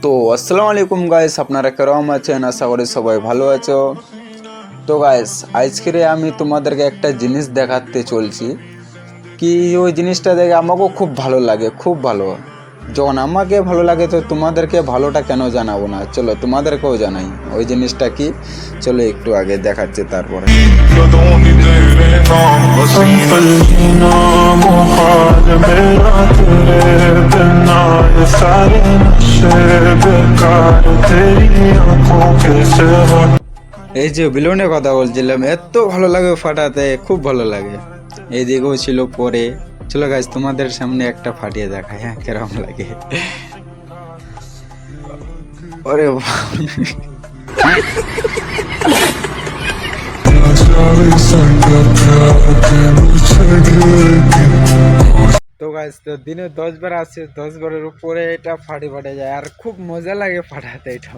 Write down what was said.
তো আসসালামু আলাইকুম গাইস, আপনারা কেমন আছেন? আশা করি সবাই ভালো আছো। তো গাইস, আজকে আমি তোমাদেরকে একটা জিনিস দেখাতে চলছি। কি ওই জিনিসটা দেখে আমাকেও খুব ভালো লাগে, খুব ভালো। যখন আমাকে ভালো লাগে তো তোমাদেরকে ভালোটা কেন জানাবো না? চলো তোমাদেরকেও জানাই ওই জিনিসটা কি। চলো একটু আগে দেখাচ্ছি তারপরে। এই যে বেলুনের কথা বলছিলাম, এত ভালো লাগে ফাটাতে, খুব ভালো লাগে। এইদিকেও ছিল পরে। চলো গাইস, তোমাদের সামনে একটা ফাটিয়ে দেখাই, হ্যাঁ কেরকম লাগে। ওরে তো গাইস, তো দিনে 10 বার আসছে, 10 বারের উপরে এটা ফাটে যায়, আর খুব মজা লাগে ফাটাতে এটা।